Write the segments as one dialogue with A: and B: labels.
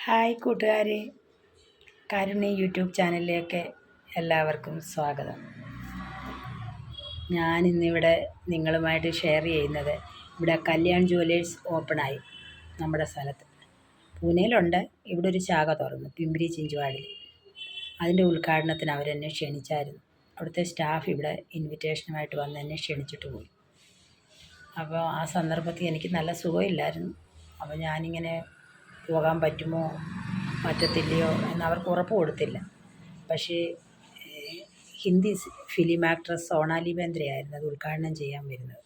A: Hi കൂട്ടുകാരെ, കാരുണ്യ YouTube ചാനലിലേക്ക് എല്ലാവർക്കും സ്വാഗതം. ഞാനിന്നിവിടെ നിങ്ങളുമായിട്ട് ഷെയർ ചെയ്യുന്നത് ഇവിടെ കല്യാൺ ജുവലേഴ്സ് ഓപ്പണായി നമ്മുടെ സ്ഥലത്ത്. പൂനെയിലുണ്ട്, ഇവിടെ ഒരു ശാഖ തുറന്നു പിമ്പിരി ചിഞ്ചുവാടിൽ. അതിൻ്റെ ഉദ്ഘാടനത്തിന് അവരെന്നെ ക്ഷണിച്ചായിരുന്നു. അവിടുത്തെ സ്റ്റാഫ് ഇവിടെ ഇൻവിറ്റേഷനുമായിട്ട് വന്ന് എന്നെ ക്ഷണിച്ചിട്ട് പോയി. അപ്പോൾ ആ സന്ദർഭത്തിൽ എനിക്ക് നല്ല സുഖമില്ലായിരുന്നു. അപ്പോൾ ഞാനിങ്ങനെ പോകാൻ പറ്റുമോ പറ്റത്തില്ലയോ എന്നവർക്ക് ഉറപ്പ് കൊടുത്തില്ല. പക്ഷേ ഹിന്ദി ഫിലിം ആക്ട്രസ് സോണാലി ബേന്ദ്രയായിരുന്നു അത് ഉദ്ഘാടനം ചെയ്യാൻ വരുന്നത്.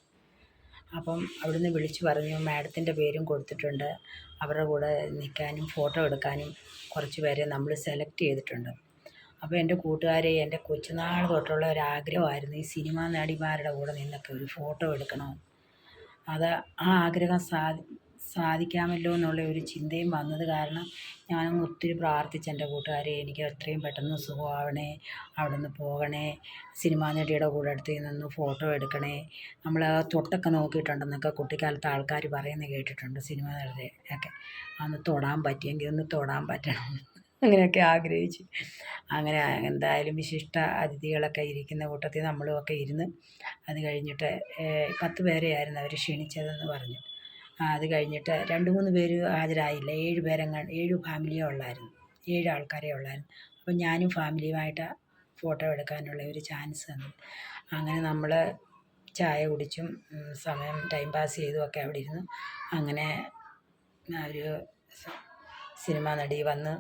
A: അപ്പം അവിടുന്ന് വിളിച്ചു പറഞ്ഞു, മാഡത്തിൻ്റെ പേരും കൊടുത്തിട്ടുണ്ട്, അവരുടെ കൂടെ നിൽക്കാനും ഫോട്ടോ എടുക്കാനും കുറച്ച് പേരെ നമ്മൾ സെലക്ട് ചെയ്തിട്ടുണ്ട്. അപ്പോൾ എൻ്റെ കൂട്ടുകാരെ, എൻ്റെ കൊച്ചുനാൾ തൊട്ടുള്ള ഒരാഗ്രഹമായിരുന്നു ഈ സിനിമാ നടിമാരുടെ കൂടെ നിന്നൊക്കെ ഒരു ഫോട്ടോ എടുക്കണം. അത് ആ ആഗ്രഹം സാധിക്കാമല്ലോ എന്നുള്ള ഒരു ചിന്തയും വന്നത് കാരണം ഞാനങ്ങ് ഒത്തിരി പ്രാർത്ഥിച്ച് എൻ്റെ കൂട്ടുകാരെ, എനിക്ക് എത്രയും പെട്ടെന്ന് സുഖമാവണേ, അവിടെ നിന്ന് പോകണേ, സിനിമാ നടിയുടെ കൂടെ അടുത്ത് നിന്ന് ഫോട്ടോ എടുക്കണേ. നമ്മൾ തൊട്ടൊക്കെ നോക്കിയിട്ടുണ്ടെന്നൊക്കെ കുട്ടിക്കാലത്ത് ആൾക്കാർ പറയുന്നത് കേട്ടിട്ടുണ്ട്. സിനിമാ നടിയുടെ ഒക്കെ അന്ന് തൊടാൻ പറ്റിയെങ്കിൽ ഒന്ന് തൊടാൻ പറ്റണം അങ്ങനെയൊക്കെ ആഗ്രഹിച്ച്. അങ്ങനെ എന്തായാലും വിശിഷ്ട അതിഥികളൊക്കെ ഇരിക്കുന്ന കൂട്ടത്തിൽ നമ്മളും ഒക്കെ ഇരുന്ന് അത് കഴിഞ്ഞിട്ട് 10 പേരെയായിരുന്നു അവർ ക്ഷണിച്ചതെന്ന് പറഞ്ഞു. അത് കഴിഞ്ഞിട്ട് 2-3 പേര് ഹാജരായില്ല. 7 ഫാമിലിയേ ഉള്ളായിരുന്നു, 7 ആൾക്കാരേ ഉള്ളായിരുന്നു. അപ്പം ഞാനും ഫാമിലിയുമായിട്ട് ഫോട്ടോ എടുക്കാനുള്ള ഒരു ചാൻസ് തന്നു. അങ്ങനെ നമ്മൾ ചായ കുടിച്ചും സമയം ടൈം പാസ് ചെയ്തുമൊക്കെ അവിടെ ഇരുന്നു. അങ്ങനെ ഒരു സിനിമാ നടി വന്ന്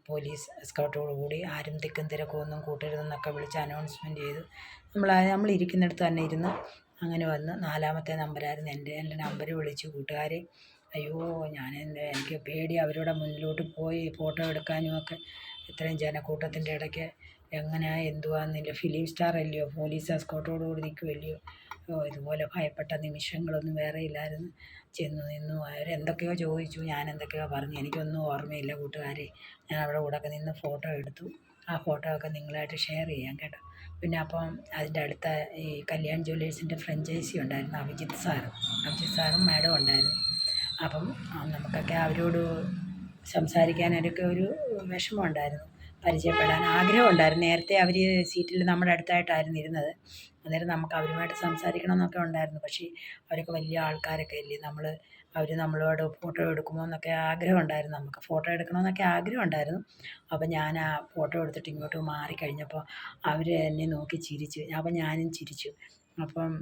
A: പോലീസ് എസ്കോർട്ടോടുകൂടി ആരും തിക്കും തിരക്കും ഒന്നും കൂട്ടരുതെന്നൊക്കെ വിളിച്ച് അനൗൺസ്മെൻറ്റ് ചെയ്തു. നമ്മൾ ഇരിക്കുന്നിടത്ത് തന്നെ ഇരുന്ന് അങ്ങനെ വന്ന് 4ാമത്തെ നമ്പരായിരുന്നു എൻ്റെ നമ്പർ വിളിച്ചു. കൂട്ടുകാരെ, അയ്യോ എനിക്ക് പേടി അവരുടെ മുന്നിലോട്ട് പോയി ഫോട്ടോ എടുക്കാനും ഒക്കെ. ഇത്രയും ജനക്കൂട്ടത്തിൻ്റെ ഇടയ്ക്ക് എങ്ങനെയാണ് എന്തുവാന്നില്ല, ഫിലിം സ്റ്റാർ അല്ലയോ, പോലീസ് എസ്കോർട്ടോടുകൂടി നിൽക്കുമല്ലയോ. ഇതുപോലെ ഭയപ്പെട്ട നിമിഷങ്ങളൊന്നും വേറെ ഇല്ലായിരുന്നു. ചെന്ന് നിന്നു, അവരെന്തൊക്കെയോ ചോദിച്ചു, ഞാൻ എന്തൊക്കെയോ പറഞ്ഞു, എനിക്കൊന്നും ഓർമ്മയില്ല കൂട്ടുകാരെ. ഞാൻ അവിടെ കൂടെയൊക്കെ നിന്ന് ഫോട്ടോ എടുത്തു. ആ ഫോട്ടോ ഒക്കെ നിങ്ങളായിട്ട് ഷെയർ ചെയ്യാം കേട്ടോ. പിന്നെ അപ്പം അതിൻ്റെ അടുത്ത ഈ കല്യാൺ ജ്വല്ലേഴ്സിൻ്റെ ഫ്രഞ്ചൈസി ഉണ്ടായിരുന്നു, അഭിജിത്ത് സാറും മാഡം ഉണ്ടായിരുന്നു. അപ്പം നമുക്കൊക്കെ അവരോട് സംസാരിക്കാനൊക്കെ ഒരു വിഷമം ഉണ്ടായിരുന്നു, പരിചയപ്പെടാൻ ആഗ്രഹം ഉണ്ടായിരുന്നു. നേരത്തെ അവർ സീറ്റിൽ നമ്മുടെ അടുത്തായിട്ടായിരുന്നു ഇരുന്നത്. അന്നേരം നമുക്ക് അവരുമായിട്ട് സംസാരിക്കണമെന്നൊക്കെ ഉണ്ടായിരുന്നു. പക്ഷേ അവരൊക്കെ വലിയ ആൾക്കാരൊക്കെ അല്ലേ, അവർ നമ്മളോട് ഫോട്ടോ എടുക്കുമോ എന്നൊക്കെ ആഗ്രഹം ഉണ്ടായിരുന്നു. നമുക്ക് ഫോട്ടോ എടുക്കണമെന്നൊക്കെ ആഗ്രഹം ഉണ്ടായിരുന്നു. അപ്പോൾ ഞാൻ ആ ഫോട്ടോ എടുത്തിട്ട് ഇങ്ങോട്ട് മാറിക്കഴിഞ്ഞപ്പോൾ അവർ എന്നെ നോക്കി ചിരിച്ചു. അപ്പം ഞാനും ചിരിച്ചു. അപ്പം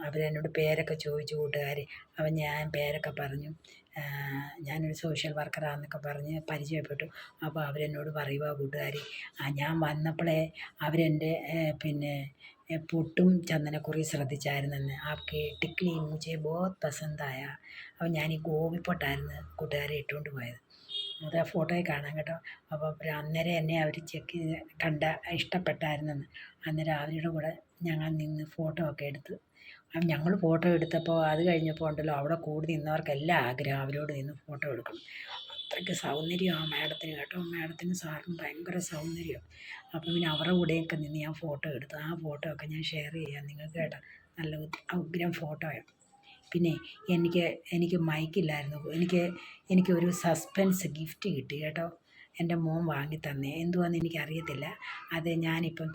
A: അവരെന്നോട് പേരൊക്കെ ചോദിച്ചു കൂട്ടുകാർ. അപ്പം ഞാൻ പേരൊക്കെ പറഞ്ഞു, ഞാനൊരു സോഷ്യൽ വർക്കറാണെന്നൊക്കെ പറഞ്ഞ് പരിചയപ്പെട്ടു. അപ്പോൾ അവരെന്നോട് പറയുക കൂട്ടുകാർ, ഞാൻ വന്നപ്പോഴേ അവരെൻ്റെ പൊട്ടും ചന്ദനക്കുറി ശ്രദ്ധിച്ചായിരുന്നെന്ന്. ആപ്കെ ടിക്ലി മുझे बहुत पसंद आया. അപ്പോൾ ഞാൻ ഈ ഗോപിപ്പൊട്ടായിരുന്നു കൂട്ടുകാരെ ഇട്ടുകൊണ്ട് പോയത്. അത് ആ ഫോട്ടോയിൽ കാണാം കേട്ടോ. അപ്പോൾ അന്നേരം എന്നെ അവർ ചെക്ക് ചെയ്ത് ഇഷ്ടപ്പെട്ടായിരുന്നെന്ന്. അന്നേരം അവരുടെ കൂടെ ഞങ്ങൾ നിന്ന് ഫോട്ടോ ഒക്കെ എടുത്ത്. ഞങ്ങൾ ഫോട്ടോ എടുത്തപ്പോൾ അത് കഴിഞ്ഞപ്പോൾ ഉണ്ടല്ലോ, അവിടെ കൂടി നിന്നവർക്കെല്ലാം ആഗ്രഹം അവരോട് നിന്ന് ഫോട്ടോ എടുക്കണം. അത്രയ്ക്ക് സൗന്ദര്യമാണ് മാഡത്തിന് കേട്ടോ. മാഡത്തിന് സാറിന് ഭയങ്കര സൗന്ദര്യം. അപ്പം പിന്നെ അവരുടെ കൂടെയൊക്കെ നിന്ന് ഞാൻ ഫോട്ടോ എടുത്തു. ആ ഫോട്ടോ ഒക്കെ ഞാൻ ഷെയർ ചെയ്യാം നിങ്ങൾക്ക് കേട്ടോ. നല്ല ഉഗ്രം ഫോട്ടോയാണ്. പിന്നെ എനിക്ക് മൈക്കില്ലായിരുന്നു. എനിക്കൊരു സസ്പെൻസ് ഗിഫ്റ്റ് കിട്ടി കേട്ടോ. എൻ്റെ മോൻ വാങ്ങി തന്നെ, എന്തുവാന്ന് എനിക്കറിയത്തില്ല. അത് ഞാനിപ്പം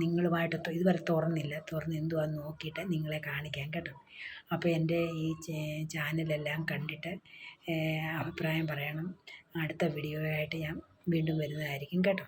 A: നിങ്ങളുമായിട്ട് ഇതുവരെ തുറന്ന് എന്തുവാന്ന് നോക്കിയിട്ട് നിങ്ങളെ കാണിക്കാം കേട്ടോ. അപ്പോൾ എൻ്റെ ഈ ചാനലെല്ലാം കണ്ടിട്ട് അഭിപ്രായം പറയണം. അടുത്ത വീഡിയോ ആയിട്ട് ഞാൻ വീണ്ടും വരുന്നതായിരിക്കും കേട്ടോ.